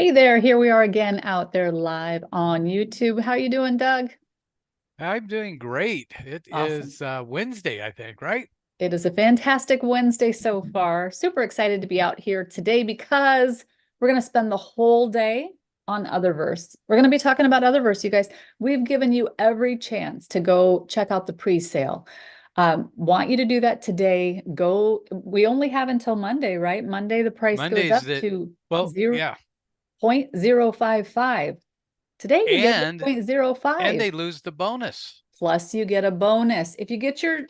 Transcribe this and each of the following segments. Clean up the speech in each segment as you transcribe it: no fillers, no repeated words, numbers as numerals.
Hey there, here we are again out there live on YouTube. How you doing, Doug? I'm doing great. It Awesome. is Wednesday, I think, right? It is a fantastic Wednesday so far. Super excited to be out here today because we're going to spend the whole day on Otherverse. We're going to be talking about Otherverse, you guys. We've given you every chance to go check out the pre-sale. Want you to do that today. Go. We only have until Monday, right? Monday, the price goes Mondays up that, to well, zero yeah, point zero five five. Today you get the and 0.05. they lose the bonus. Plus, you get a bonus. If you get your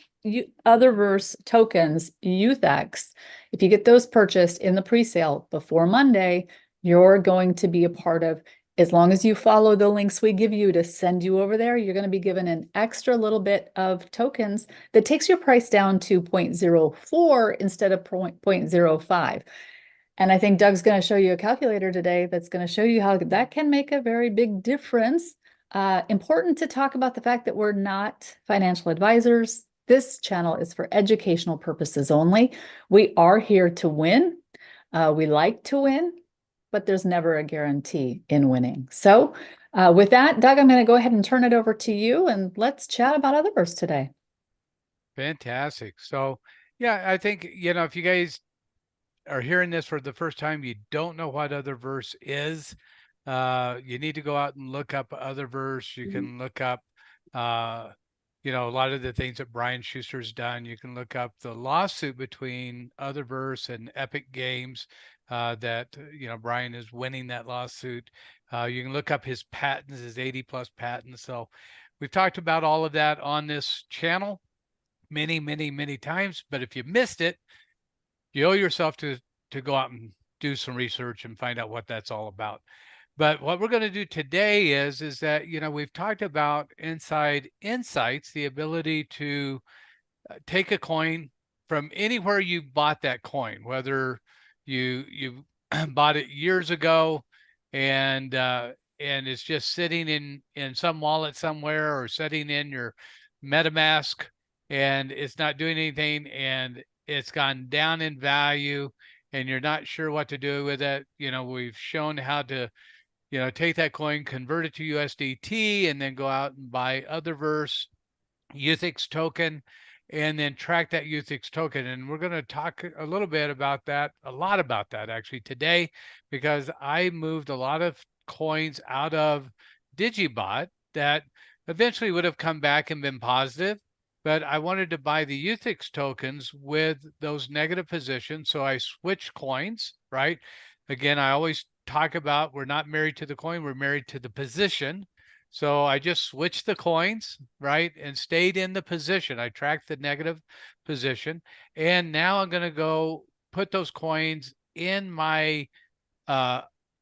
Otherverse tokens, ETHX, if you get those purchased in the pre-sale before Monday, you're going to be a part of, as long as you follow the links we give you to send you over there, you're going to be given an extra little bit of tokens that takes your price down to 0.04 instead of 0.05. And I think Doug's going to show you a calculator today that's going to show you how that can make a very big difference. Important to talk about the fact that we're not financial advisors. This channel is for educational purposes only. We are here to win. We like to win, but there's never a guarantee in winning. So with that, Doug, I'm going to go ahead and turn it over to you and let's chat about Otherverse today. Fantastic. So, yeah, I think, if you guys are hearing this for the first time, you don't know what Otherverse is, you need to go out and look up Otherverse. You can look up, a lot of the things that Brian Schuster's done. You can look up the lawsuit between Otherverse and Epic Games that, Brian is winning that lawsuit. You can look up his patents, his 80 plus patents. So we've talked about all of that on this channel many, many, many times. But if you missed it, you owe yourself to go out and do some research and find out what that's all about. But what we're going to do today is that we've talked about inside nSights, the ability to take a coin from anywhere you bought that coin, whether you bought it years ago and it's just sitting in some wallet somewhere or sitting in your MetaMask and it's not doing anything and it's gone down in value and you're not sure what to do with it. We've shown how to take that coin, convert it to USDT, and then go out and buy Otherverse ETHX token, and then track that ETHX token. And we're going to talk a little bit about that, a lot about that actually today, because I moved a lot of coins out of Digibot that eventually would have come back and been positive. But I wanted to buy the ETHX tokens with those negative positions. So I switched coins, right? Again, I always talk about we're not married to the coin, we're married to the position. So I just switched the coins, right, and stayed in the position. I tracked the negative position. And now I'm going to go put those coins in my uh,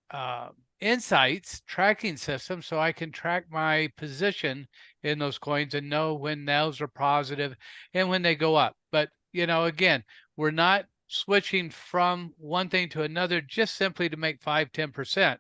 uh, nSights tracking system so I can track my position in those coins and know when those are positive and when they go up. But, again, we're not switching from one thing to another just simply to make 5-10%.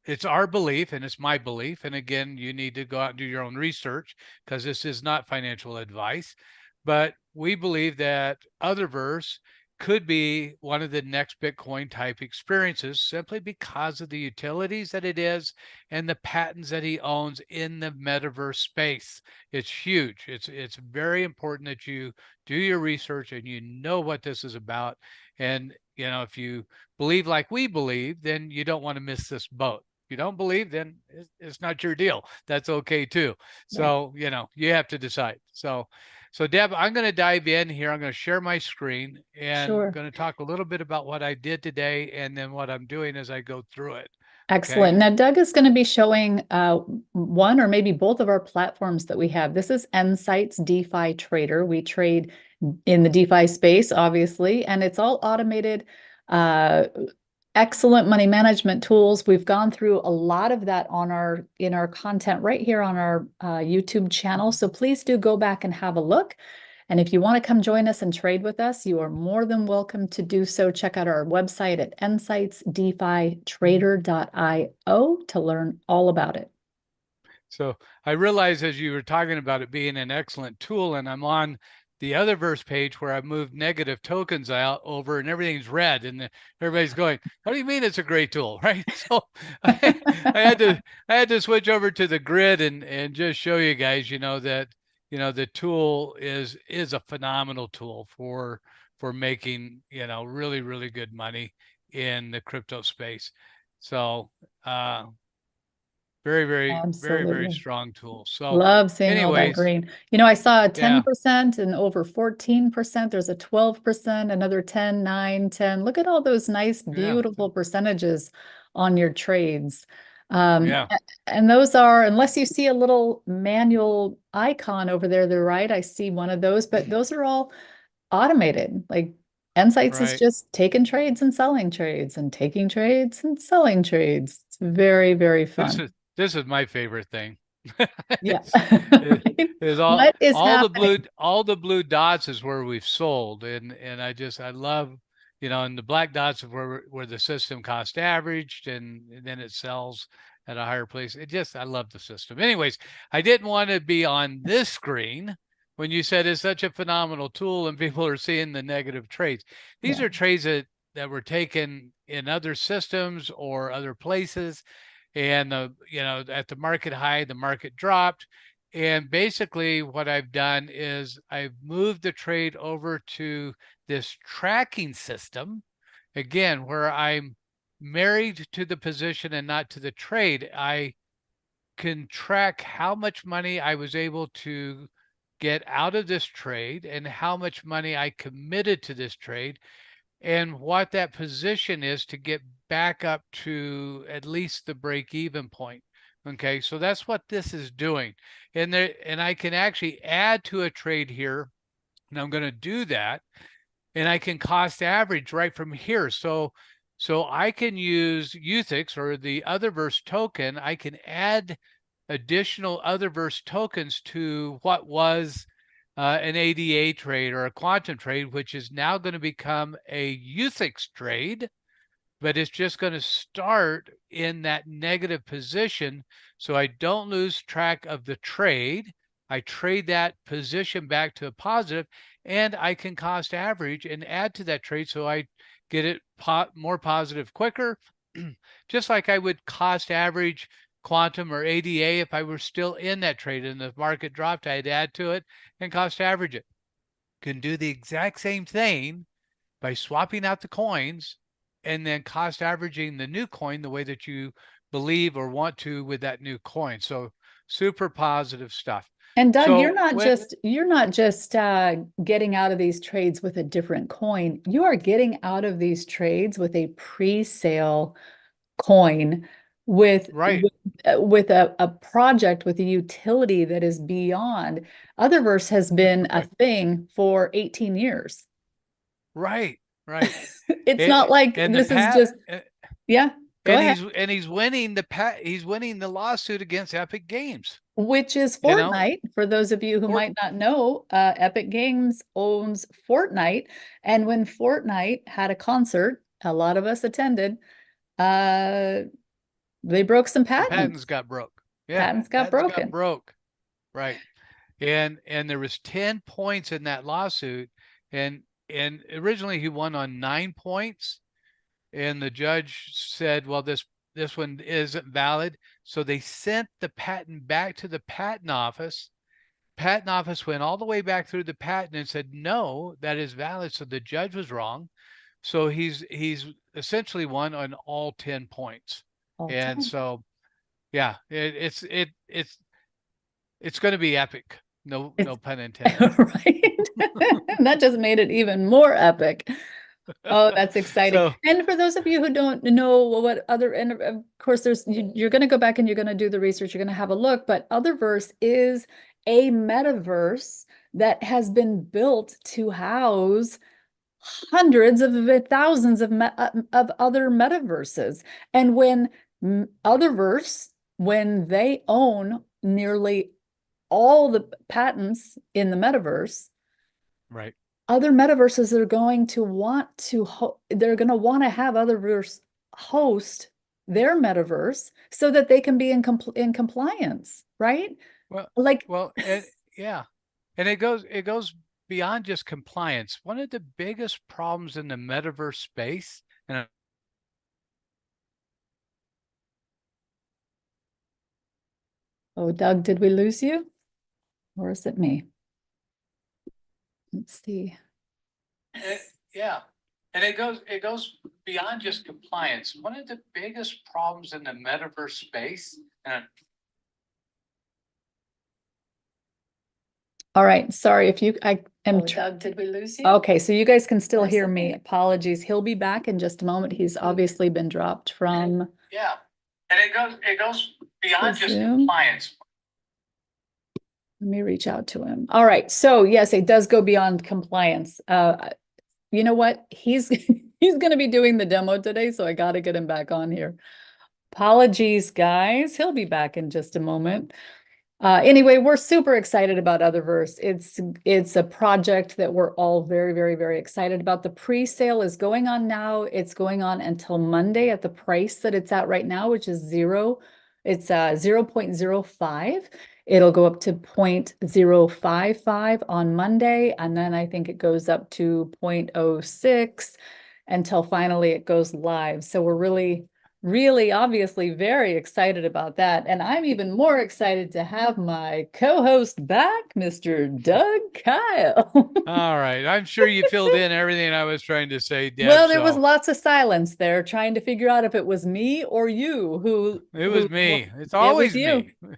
It's our belief and it's my belief. And again, you need to go out and do your own research because this is not financial advice. But we believe that Otherverse could be one of the next Bitcoin type experiences simply because of the utilities that it is and the patents that he owns in the metaverse space. It's huge. It's very important that you do your research and you know what this is about. And if you believe like we believe, then you don't want to miss this boat. If you don't believe, then it's not your deal. That's okay too. Right. So, you have to decide. So Deb, I'm going to dive in here. I'm going to share my screen and I'm Sure. going to talk a little bit about what I did today and then what I'm doing as I go through it. Okay. Excellent. Now, Doug is going to be showing one or maybe both of our platforms that we have. This is nSights DeFi Trader. We trade in the DeFi space, obviously, and it's all automated, uh, excellent money management tools. We've gone through a lot of that in our content right here on our YouTube channel. So please do go back and have a look. And if you want to come join us and trade with us, you are more than welcome to do so. Check out our website at nsightsdefitrader.io to learn all about it. So I realized as you were talking about it being an excellent tool, and I'm on the Otherverse page where I moved negative tokens out over and everything's red and everybody's going, what do you mean it's a great tool? Right. So I had to switch over to the grid and just show you guys, that, the tool is a phenomenal tool for making, really, really good money in the crypto space. So very, very, very, very Absolutely. strong tool. So Love seeing all that anyways, green. I saw a yeah, 10% and over 14%. There's a 12%, another 10, 9, 10. Look at all those nice, yeah, beautiful percentages on your trades. Um, yeah, a- and those are, unless you see a little manual icon over there, they're right. I see one of those, but those are all automated. Like nSights is right. just taking trades and selling trades and taking trades and selling trades. It's very, very This fun. is this is my favorite thing. Yeah. It's it is What is happening? all the blue dots is where we've sold, and I love, and the black dots is where the system cost averaged, and then it sells at a higher place. I love the system. Anyways, I didn't want to be on this screen when you said it's such a phenomenal tool and people are seeing the negative trades. These Yeah. are trades that were taken in other systems or other places, and at the market high the market dropped, and basically what I've done is I've moved the trade over to this tracking system, again, where I'm married to the position and not to the trade. I can track how much money I was able to get out of this trade and how much money I committed to this trade and what that position is to get back up to at least the break even point. Okay, so that's what this is doing. And I can actually add to a trade here, and I'm going to do that, and I can cost average right from here. So I can use ETHX or the Otherverse token. I can add additional Otherverse tokens to what was an ADA trade or a quantum trade, which is now going to become a ETHX trade, but it's just going to start in that negative position. So I don't lose track of the trade. I trade that position back to a positive, and I can cost average and add to that trade so I get it more positive quicker, just like I would cost average quantum or ADA if I were still in that trade and the market dropped, I'd add to it and cost average it. Can do the exact same thing by swapping out the coins and then cost averaging the new coin the way that you believe or want to with that new coin. So super positive stuff. And Doug, So when you're not just getting out of these trades with a different coin. You are getting out of these trades with a pre-sale coin with right, with, with a project with a utility that is beyond. Otherverse has been a right, thing for 18 years. right, right. It's not like And the this is just, yeah, go ahead. he's winning the lawsuit against Epic Games. Which is You know, Fortnite. For those of you who Fort might not know, Epic Games owns Fortnite. And when Fortnite had a concert, a lot of us attended, uh, they broke some the patents patents. got broke. Yeah, Patents got patents got broken. broke. Right. And there was 10 points in that lawsuit, and originally he won on 9 points, and the judge said, well, this one isn't valid. So they sent the patent back to the patent office. Patent office went all the way back through the patent and said, no, that is valid. So the judge was wrong. So he's essentially won on all 10 points. All And 10. so yeah, it's going to be epic. It's No pun intended. right. That just made it even more epic. Oh, that's exciting. So And for those of you who don't know what other, and of course, you're going to go back and you're going to do the research, you're going to have a look, but Otherverse is a metaverse that has been built to house hundreds of thousands of other metaverses. And when Otherverse, when they own nearly all the patents in the metaverse, right. other metaverses are going to want to they're going to want to have Otherverse host their metaverse so that they can be in compliance, right? Well, Like well, and yeah, and it goes beyond just compliance. One of the biggest problems in the metaverse space, and Oh, Doug, did we lose you? Or is it me? Let's see. yeah, and it goes beyond just compliance. One of the biggest problems in the metaverse space, and All right, sorry if you, I am. Oh, Doug, did we lose you? Okay, so you guys can still Or is hear it me. me? Apologies. He'll be back in just a moment. He's obviously been dropped from yeah, and it goes beyond just Zoom. compliance. Let me reach out to him. All right, so yes, it does go beyond compliance. You know what? He's he's going to be doing the demo today, so I got to get him back on here. Apologies, guys. He'll be back in just a moment. Anyway, we're super excited about Otherverse. It's a project that we're all very, very, very excited about. The pre-sale is going on now. It's going on until Monday at the price that it's at right now, which is zero. It's 0.05. It'll go up to 0.055 on Monday, and then I think it goes up to 0.06 until finally it goes live. So we're really obviously very excited about that. And I'm even more excited to have my co-host back, Mr. Doug Kyle. All right, I'm sure you filled in everything I was trying to say, Deb. Well, there was so lots of silence there trying to figure out if it was me or you it was who me. It's it always was you. me.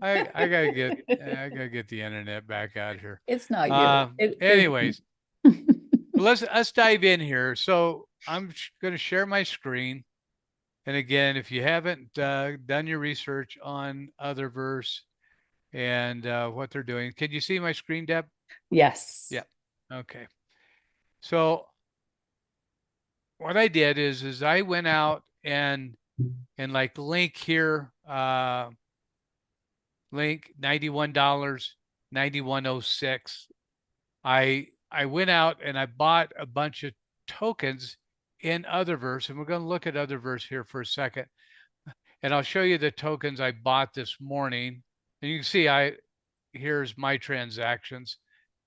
I gotta get the internet back out here. It's not you. Anyways, let's dive in here. So I'm going to share my screen. And again, if you haven't done your research on Otherverse and what they're doing, can you see my screen, Deb? Yes. Yeah. Okay. So what I did is I went out and like link here, link $91, 91.06. I went out and I bought a bunch of tokens in Otherverse, and we're going to look at Otherverse here for a second. And I'll show you the tokens I bought this morning. And you can see here's my transactions.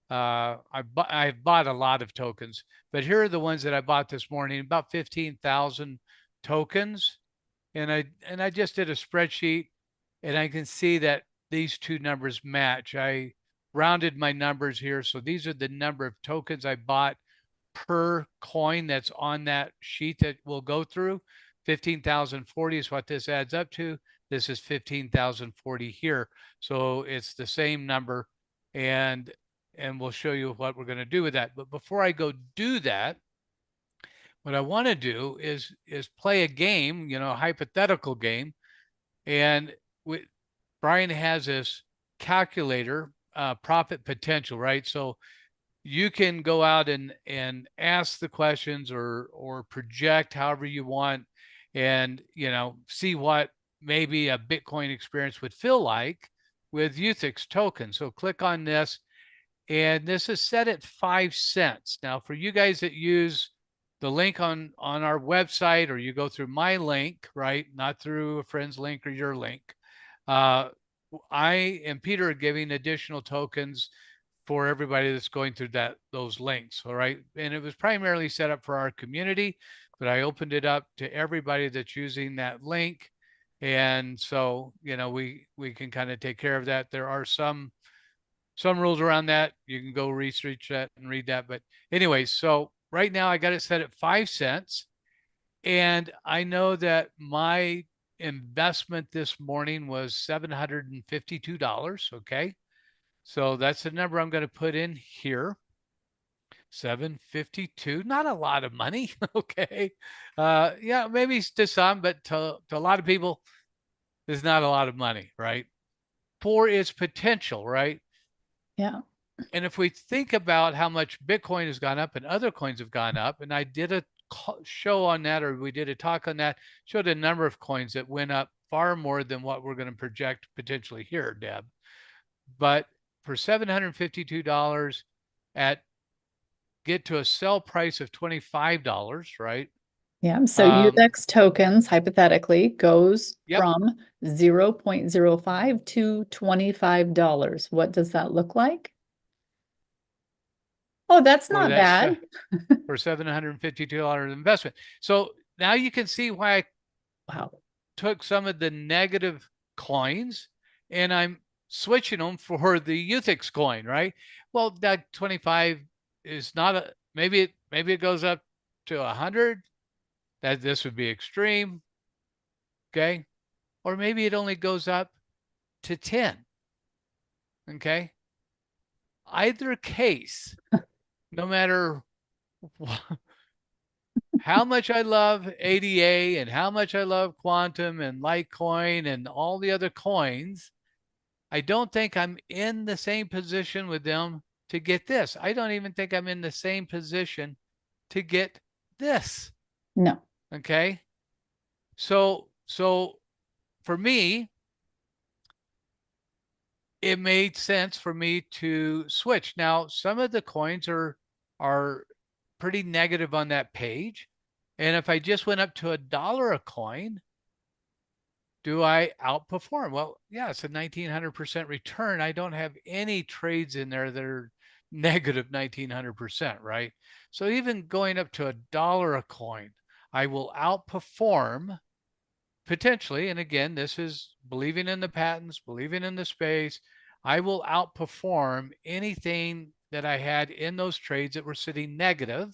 I've bought a lot of tokens, but here are the ones that I bought this morning, about 15,000 tokens. And I just did a spreadsheet, and I can see that these two numbers match. I rounded my numbers here. So these are the number of tokens I bought per coin that's on that sheet that we'll go through. 15,040 is what this adds up to. This is 15,040 here. So it's the same number, and we'll show you what we're going to do with that. But before I go do that, what I want to do is play a game, a hypothetical game. And Brian has this calculator, profit potential, right? So you can go out and ask the questions or project however you want, and see what maybe a Bitcoin experience would feel like with ETHX token. So click on this, and this is set at 5 cents. Now for you guys that use the link on our website, or you go through my link, right, not through a friend's link or your link, I and Peter are giving additional tokens for everybody that's going through those links. All right. And it was primarily set up for our community, but I opened it up to everybody that's using that link. And so, we can kind of take care of that. There are some rules around that. You can go research that and read that. But anyways, so right now I got it set at 5 cents. And I know that my investment this morning was $752. Okay. So that's the number I'm going to put in here. 752, not a lot of money. Okay. Yeah, maybe to some, but to a lot of people, there's not a lot of money, right? For its potential, right? Yeah. And if we think about how much Bitcoin has gone up and other coins have gone up, and I did a show on that, or we did a talk on that, showed a number of coins that went up far more than what we're going to project potentially here, Deb. But for $752 get to a sell price of $25, right? Yeah. So UTHX tokens hypothetically goes from 0.05 to $25. What does that look like? Oh, that's for not that bad. for $752 investment. So now you can see why I Wow. took some of the negative coins and I'm switching them for the ETHX coin, right? Well, that 25 is not a, maybe it goes up to 100. That this would be extreme, okay? Or maybe it only goes up to 10, okay? Either case, no matter how much I love ADA and how much I love Quantum and Litecoin and all the other coins, I don't think I'm in the same position with them to get this. I don't even think I'm in the same position to get this. No. Okay. So for me, it made sense for me to switch. Now, some of the coins are pretty negative on that page. And if I just went up to $1 a coin, do I outperform? Well, yeah, it's a 1900% return. I don't have any trades in there that are negative 1900%, right? So even going up to $1 a coin, I will outperform potentially. And again, this is believing in the patents, believing in the space. I will outperform anything that I had in those trades that were sitting negative.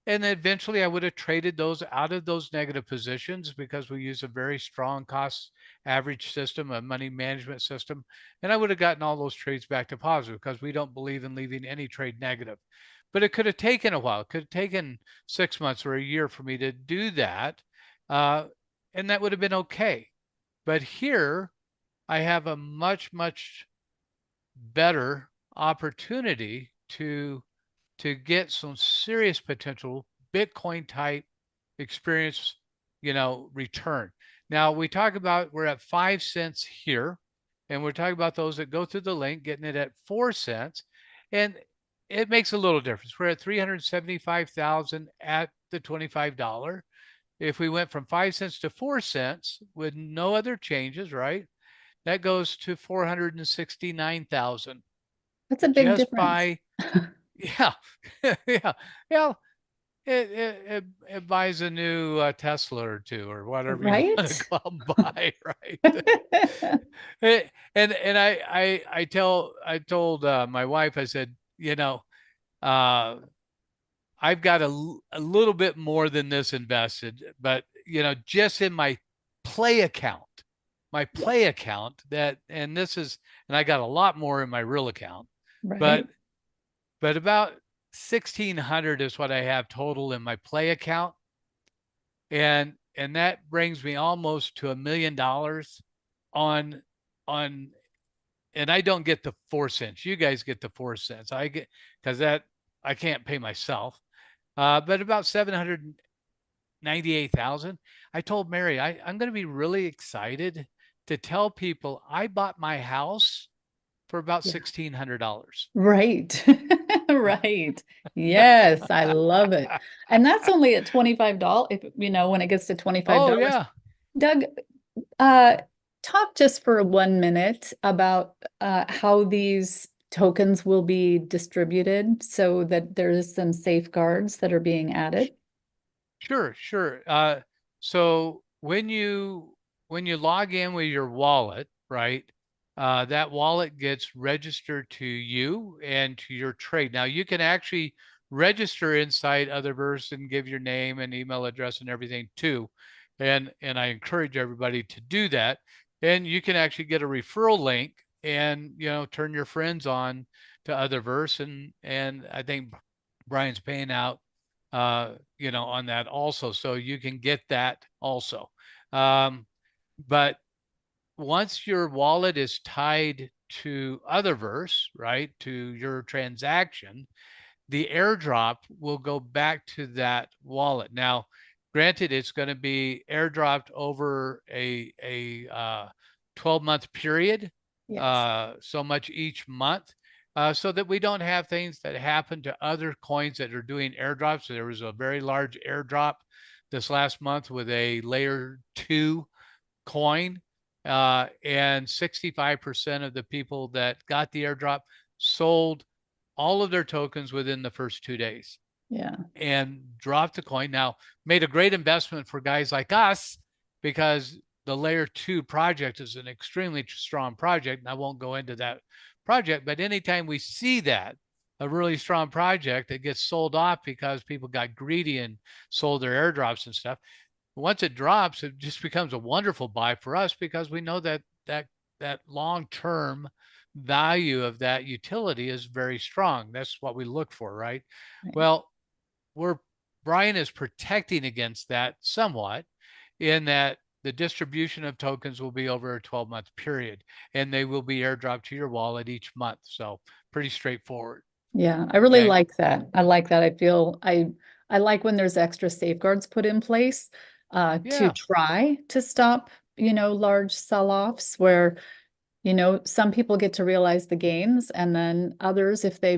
And eventually I would have traded those out of those negative positions because we use a very strong cost average system, a money management system. And I would have gotten all those trades back to positive because we don't believe in leaving any trade negative. But it could have taken a while. It could have taken 6 months or a year for me to do that. Uh, and that would have been okay. But here I have a much, much better opportunity to get some serious potential Bitcoin type experience, return. Now we talk about we're at 5 cents here, and we're talking about those that go through the link, getting it at 4 cents, and it makes a little difference. We're at 375,000 at the $25. If we went from 5 cents to 4 cents with no other changes, right? That goes to 469,000 That's a big just difference. by yeah, yeah, yeah. It buys a new Tesla or two or whatever you want to Right? go out and buy, right? And I told my wife, I said, uh, I've got a little bit more than this invested, but just in my Yeah, play account and this is, and I got a lot more in my real account, but right. about 1,600 is what I have total in my play account. And that brings me almost to $1 million on, on, and I don't get the 4 cents. You guys get the 4 cents. I get, cause that I can't pay myself. But about 798,000. I told Mary, I'm going to be really excited to tell people I bought my house for about Yeah. $1,600. Right. Right. Yes, I love it. And that's only at $25. If when it gets to Oh $25. yeah. Doug, uh, talk just for 1 minute about how these tokens will be distributed so that there's some safeguards that are being added. Sure, sure. So when you log in with your wallet, right? That wallet gets registered to you and to your trade. Now you can actually register inside Otherverse and give your name and email address and everything too. And I encourage everybody to do that. And you can actually get a referral link and turn your friends on to Otherverse. And I think Brian's paying out on that also. So you can get that also. But once your wallet is tied to Otherverse, right, to your transaction, the airdrop will go back to that wallet. Now, granted, it's going to be airdropped over a 12-month period, Yes. so much each month, so that we don't have things that happen to other coins that are doing airdrops. So there was a very large airdrop this last month with a layer 2 coin, and 65% of the people that got the airdrop sold all of their tokens within the first 2 days Yeah. and dropped the coin. Now, made a great investment for guys like us because the layer 2 project is an extremely strong project. And I won't go into that project, but anytime we see that, a really strong project that gets sold off because people got greedy and sold their airdrops and stuff, once it drops, it just becomes a wonderful buy for us because we know that long-term value of that utility is very strong. That's what we look for, right? Right. Well, we're Brian is protecting against that somewhat in that the distribution of tokens will be over a 12-month period and they will be airdropped to your wallet each month. So pretty straightforward. Yeah, I really Okay. like that. I like that. I like when there's extra safeguards put in place to Yeah. try to stop, large sell-offs where, some people get to realize the gains and then others, if they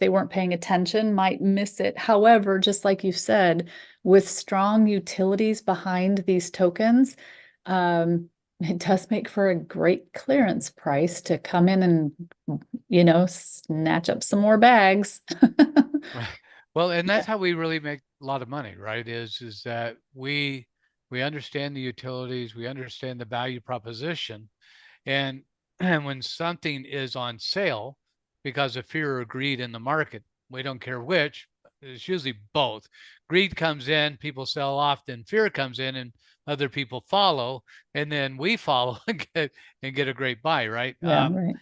weren't paying attention, might miss it. However, just like you said, with strong utilities behind these tokens, it does make for a great clearance price to come in and snatch up some more bags. Well, and Yeah, that's how we really make a lot of money, right? Is that we understand the utilities, we understand the value proposition, and and when something is on sale because of fear or greed in the market, we don't care which, it's usually both. Greed comes in, people sell off, then fear comes in and other people follow, and then we follow and get a great buy, right? yeah, right.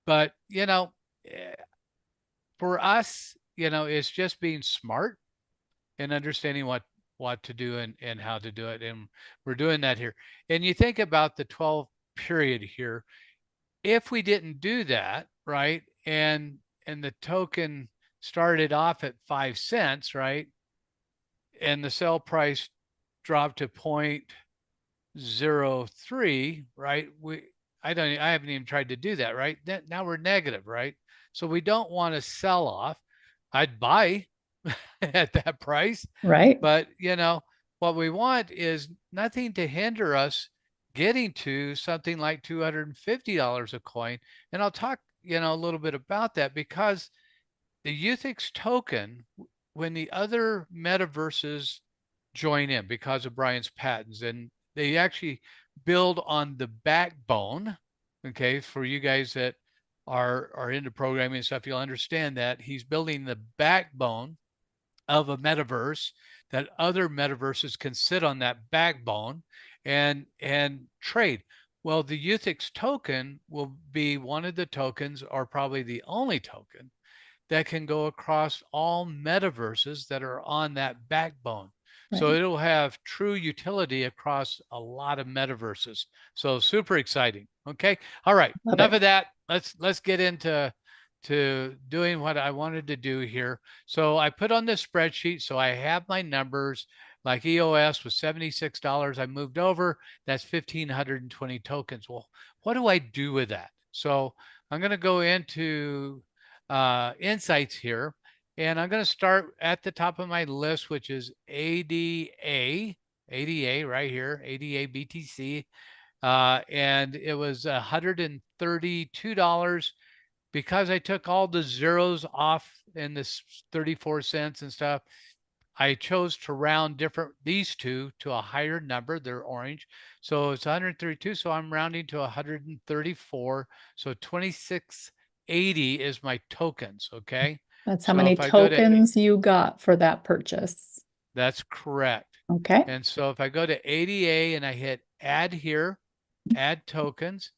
But eh, for us, it's just being smart and understanding what to do and how to do it. And we're doing that here. And you think about the 12 period here. If we didn't do that, right? And the token started off at 5 cents, right? And the sell price dropped to 0.03, right? I haven't even tried to do that, right? Now we're negative, right? So we don't want to sell off. I'd buy at that price, Right, but what we want is nothing to hinder us getting to something like $250 a coin. And I'll talk, a little bit about that because the ETHX token, when the other metaverses join in because of Brian's patents, and they actually build on the backbone. Okay, for you guys that are into programming and stuff, you'll understand that he's building the backbone of a metaverse that other metaverses can sit on that backbone and trade. Well, the UTHX token will be one of the tokens, or probably the only token, that can go across all metaverses that are on that backbone. So right. it'll have true utility across a lot of metaverses. So super exciting. Okay. All right. Love Enough it. of that. Let's get into doing what I wanted to do here. So I put on this spreadsheet. So I have my numbers. Like EOS was $76. I moved over. That's 1,520 tokens. Well, what do I do with that? So I'm going to go into nSights here. And I'm going to start at the top of my list, which is ADA right here, ADA BTC. And it was $132 because I took all the zeros off in this 34 cents and stuff. I chose to round these two to a higher number. They're orange. So it's 132. So I'm rounding to 134. So 2680 is my tokens. Okay. That's how So many if I go to, tokens you got for that purchase. that's correct. Okay. And so if I go to ADA and I hit add here, add tokens,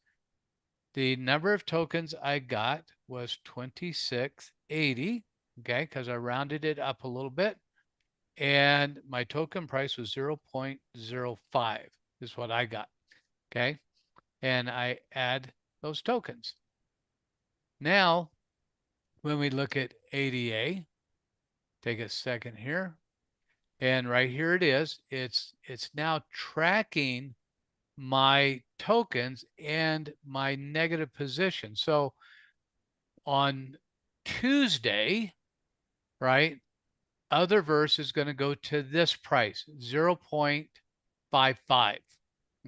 the number of tokens I got was 2680. Okay. Because I rounded it up a little bit. And my token price was 0.05 is what I got. Okay. And I add those tokens. Now, when we look at ADA, take a second here. And right here it is. It's now tracking my tokens and my negative position. So on Tuesday, right, Otherverse is going to go to this price, 0.55.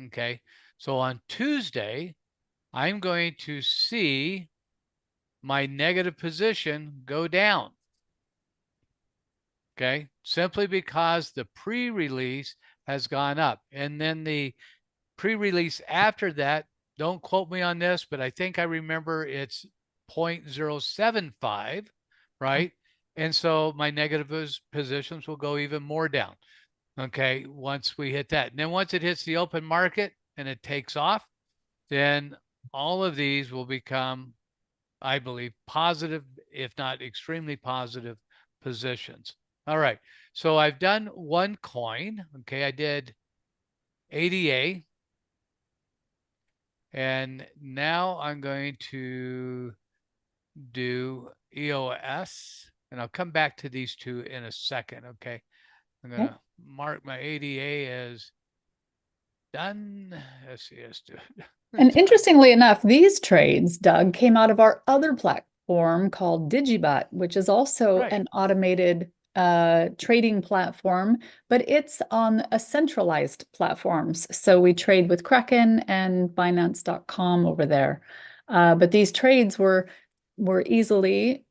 Okay. So on Tuesday, I'm going to see my negative position go down. Okay, simply because the pre-release has gone up. And then the pre-release after that, don't quote me on this, but I think I remember it's 0.075, right? And so my negative positions will go even more down. Okay, once we hit that. And then once it hits the open market and it takes off, then all of these will become, I believe, positive, if not extremely positive positions. All right, so I've done one coin. Okay, I did ADA. And now I'm going to do EOS, and I'll come back to these two in a second. Okay, I'm going to mark my ADA as done. Let's see, let's do it. And interestingly enough, these trades, Doug, came out of our other platform called Digibot, which is also Right. an automated trading platform, but it's on a centralized platforms. So we trade with Kraken and Binance.com over there. But these trades were easily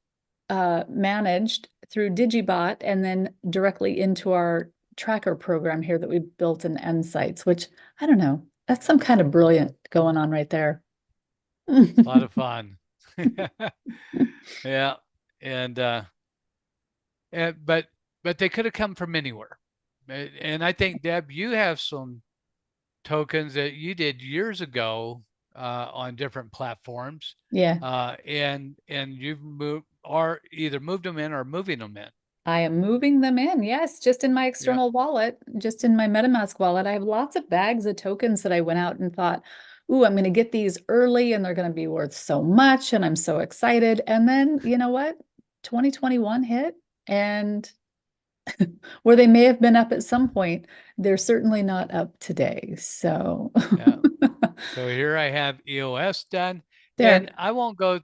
managed through Digibot and then directly into our tracker program here that we built in nSights, which I don't know, that's some kind of brilliant going on right there. A lot of fun. Yeah. And but they could have come from anywhere. And I think, Deb, you have some tokens that you did years ago on different platforms. Yeah, And you've moved or either moved them in or moving them in. I am moving them in. Yes, just in my Yep. external wallet, just in my MetaMask wallet. I have lots of bags of tokens that I went out and thought, ooh, I'm going to get these early and they're going to be worth so much. And I'm so excited. And then, you know what? 2021 hit and where they may have been up at some point, they're certainly not up today. So Yeah. So here I have EOS done, there, and I won't go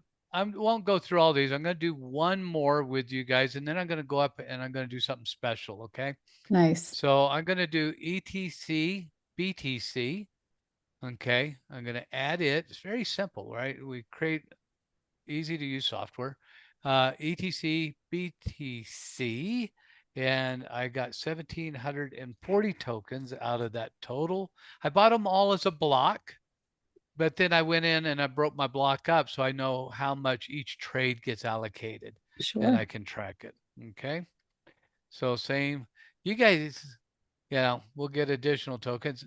through all these. I'm going to do one more with you guys, and then I'm going to go up and I'm going to do something special. Okay. nice. So I'm going to do ETC, BTC. Okay. I'm going to add it. It's very simple, right? We create easy to use software. ETC, BTC. And I got 1,740 tokens out of that total. I bought them all as a block, but then I went in and I broke my block up so I know how much each trade gets allocated and Sure. I can track it. Okay. So same, you guys, we'll get additional tokens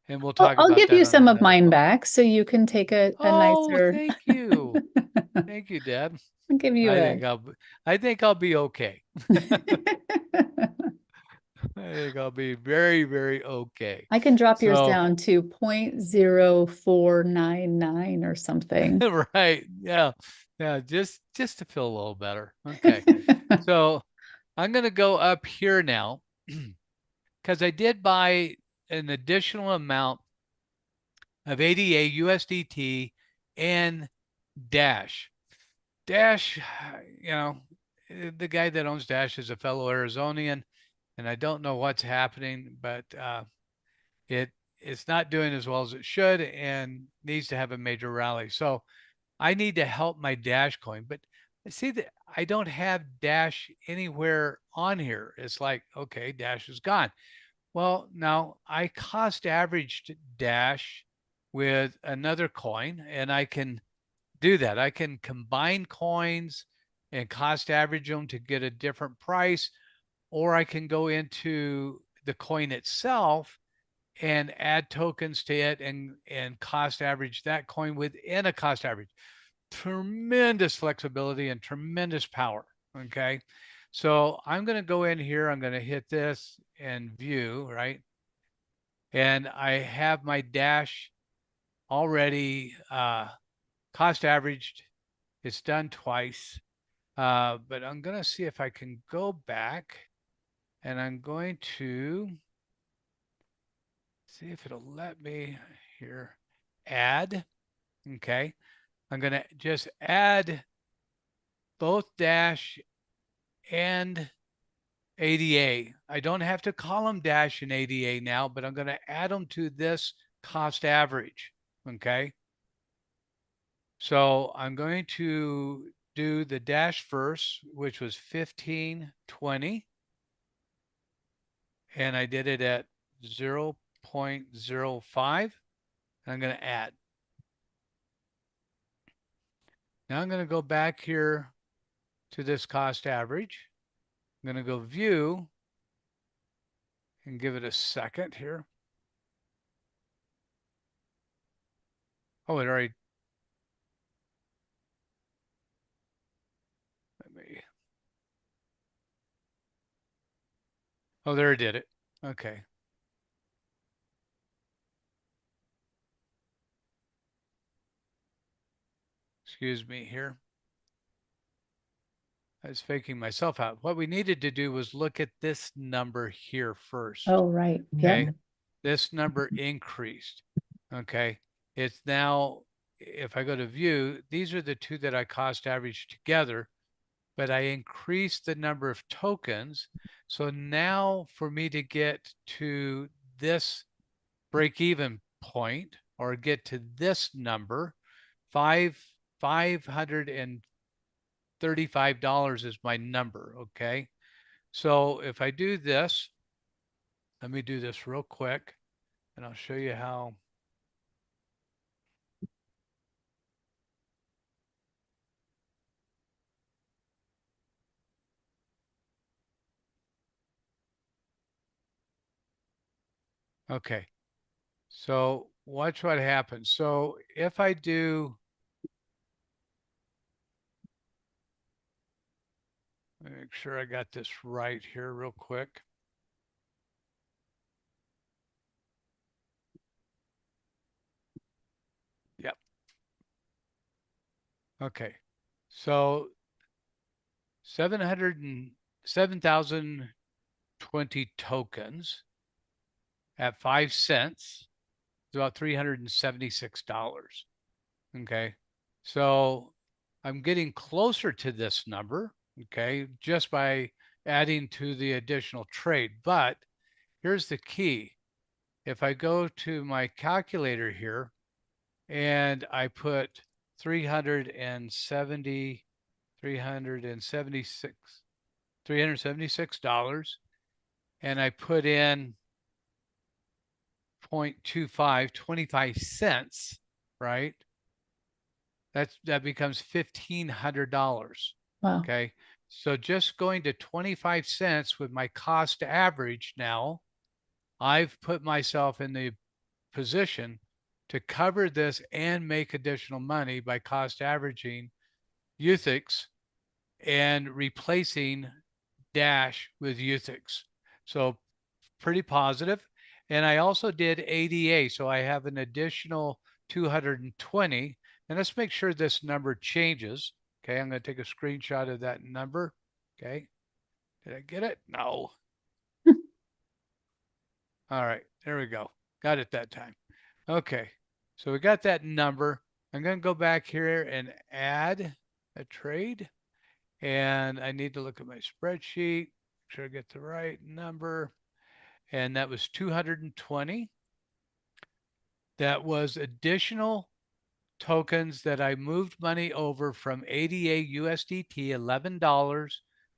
and we'll talk I'll about give that you on some of another mine call. back so you can take a Oh, nicer. thank you. Thank you, Deb. I'll give you I a. think I'll, I think I'll be okay. I think I'll be very, very okay. I can drop yours So, down to 0.0499 or something. right. Yeah. Yeah. Just to feel a little better. Okay. So I'm going to go up here now because I did buy an additional amount of ADA, USDT, and Dash. Dash, the guy that owns Dash is a fellow Arizonian, and I don't know what's happening, but it's not doing as well as it should and needs to have a major rally. So I need to help my Dash coin, but I see that I don't have Dash anywhere on here. It's like, okay, Dash is gone. Well, now I cost averaged Dash with another coin, and I can do that. I can combine coins and cost average them to get a different price, or I can go into the coin itself and add tokens to it and cost average that coin within a cost average. Tremendous flexibility and tremendous power. Okay. So I'm going to go in here. I'm going to hit this and view, right? And I have my Dash already cost averaged. It's done twice. But I'm going to see if I can go back and I'm going to see if it'll let me here add. Okay. I'm going to just add both Dash and ADA. I don't have to call them Dash and ADA now, but I'm going to add them to this cost average. Okay. So I'm going to do the dash first, which was 1520. And I did it at 0.05. And I'm going to add. Now I'm going to go back here to this cost average. I'm going to go view and give it a second here. Oh, it already, let me, oh, there it did it. Okay. Excuse me here. I was faking myself out. What we needed to do was look at this number here first. Oh, right. Okay. Yep. This number increased. Okay. It's now, if I go to view, these are the two that I cost averaged together, but I increased the number of tokens. So now for me to get to this break even point or get to this number, $535 is my number. Okay. So if I do this, let me do this real quick and I'll show you how. Okay. So watch what happens. So if I do, let me make sure I got this right here real quick. Yep. Okay. So 707,020 tokens at 5 cents is about $376. Okay. So I'm getting closer to this number, okay, just by adding to the additional trade. But here's the key. If I go to my calculator here and I put 370, 376, $376, and I put in 0.25, 25 cents, right? That becomes $1,500. Wow. Okay. So just going to 25 cents with my cost average now, I've put myself in the position to cover this and make additional money by cost averaging ETHX and replacing Dash with ETHX. So pretty positive. And I also did ADA. So I have an additional 220. And let's make sure this number changes. Okay, I'm going to take a screenshot of that number. Okay, did I get it? No. All right, there we go. Got it that time. Okay, so we got that number. I'm going to go back here and add a trade. And I need to look at my spreadsheet, make sure I get the right number. And that was 220. That was additional tokens that I moved money over from ADA USDT, $11,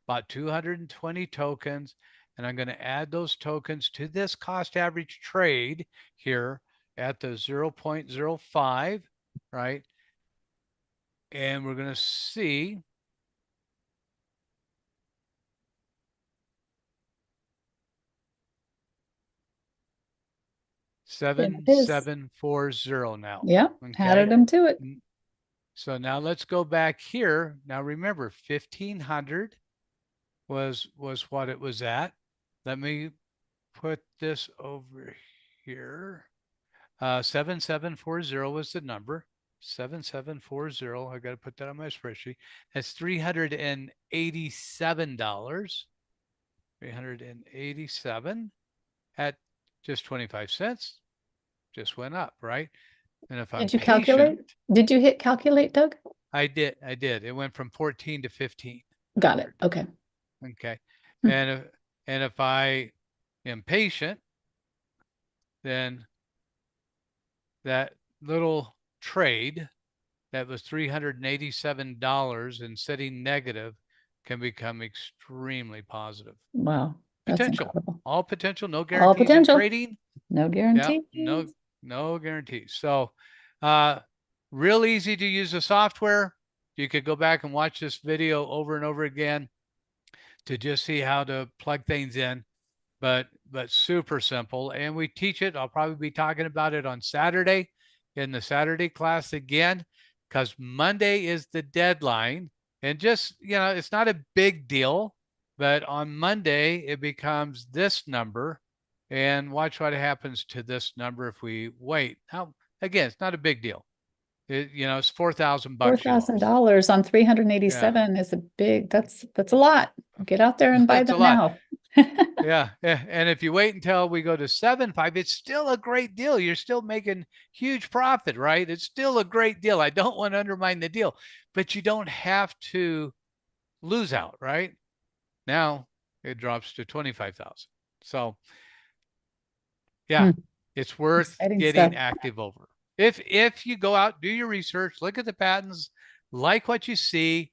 bought 220 tokens, and I'm going to add those tokens to this cost average trade here at the 0.05, right? And we're going to see It is. 7740 now. Yep. Okay. Added them to it. So now let's go back here. Now remember, 1500 was what it was at. Let me put this over here. 7740 was the number. 7740. I got to put that on my spreadsheet. That's $387. 387 at just 25 cents. Just went up, right? And if I'm Did you calculate? patient, Did you hit calculate, Doug? I did. It went from 14 to 15. Got it. Okay. Okay. Hmm. And if I am patient, then that little trade that was $387 and sitting negative can become extremely positive. Wow, that's Potential, incredible. all potential, no All guarantees in potential, trading. no Yeah, guarantees. no guarantees. So, uh, real easy to use the software. You could go back and watch this video over and over again to just see how to plug things in, but super simple. And we teach it. I'll probably be talking about it on Saturday in the Saturday class again, because Monday is the deadline. And just, it's not a big deal, but on Monday it becomes this number. And watch what happens to this number if we wait. Now, again, it's not a big deal. It's $4,000 you lost. $4,000 on Yeah, 387 is a big, that's a lot. Get out there and buy that's a them lot. now. Yeah, and if you wait until we go to 7.5, it's still a great deal. You're still making huge profit, right? It's still a great deal. I don't want to undermine the deal, but you don't have to lose out, right? Now it drops to 25,000. So yeah, Hmm, it's worth exciting stuff. getting active over. If you go out, do your research, look at the patents, like what you see,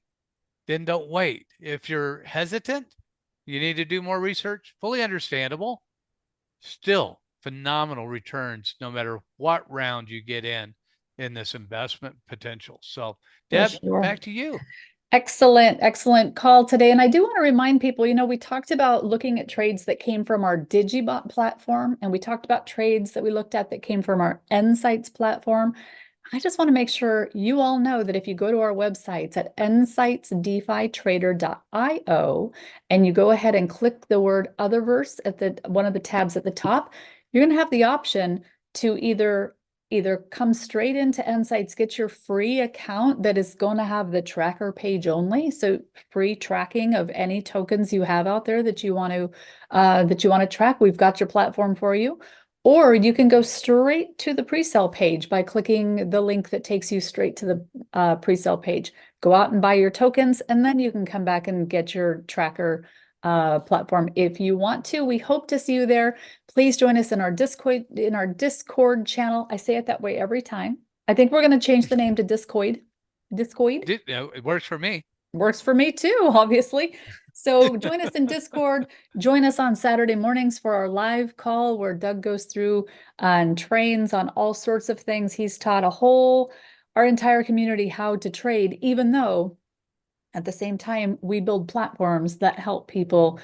then don't wait. If you're hesitant, you need to do more research. Fully understandable. Still phenomenal returns no matter what round you get in this investment potential. So, For Deb, sure. back to you. Excellent, excellent call today. And I do want to remind people, we talked about looking at trades that came from our Digibot platform, and we talked about trades that we looked at that came from our nSights platform. I just want to make sure you all know that if you go to our websites at nsightsdefitrader.io and you go ahead and click the word Otherverse at one of the tabs at the top, you're going to have the option to either come straight into nSights, get your free account that is going to have the tracker page only, so free tracking of any tokens you have out there that you want to track. We've got your platform for you. Or you can go straight to the pre-sale page by clicking the link that takes you straight to the pre-sale page. Go out and buy your tokens, and then you can come back and get your tracker platform if you want to. We hope to see you there. Please join us in our Discord channel. I say it that way every time. I think we're going to change the name to Discord. Discord? It works for me. Works for me too, obviously. So join us in Discord. Join us on Saturday mornings for our live call where Doug goes through and trains on all sorts of things. He's taught our entire community how to trade, even though at the same time we build platforms that help people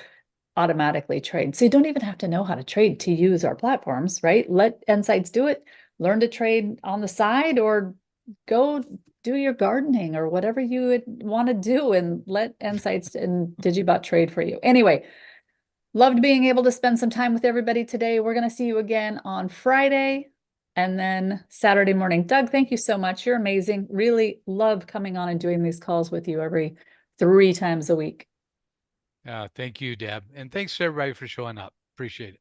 automatically trade. So you don't even have to know how to trade to use our platforms, right? Let nSights do it. Learn to trade on the side or go do your gardening or whatever you would want to do and let nSights and Digibot trade for you. Anyway, loved being able to spend some time with everybody today. We're going to see you again on Friday and then Saturday morning. Doug, thank you so much. You're amazing. Really love coming on and doing these calls with you every 3 times a week. Thank you, Deb. And thanks to everybody for showing up. Appreciate it.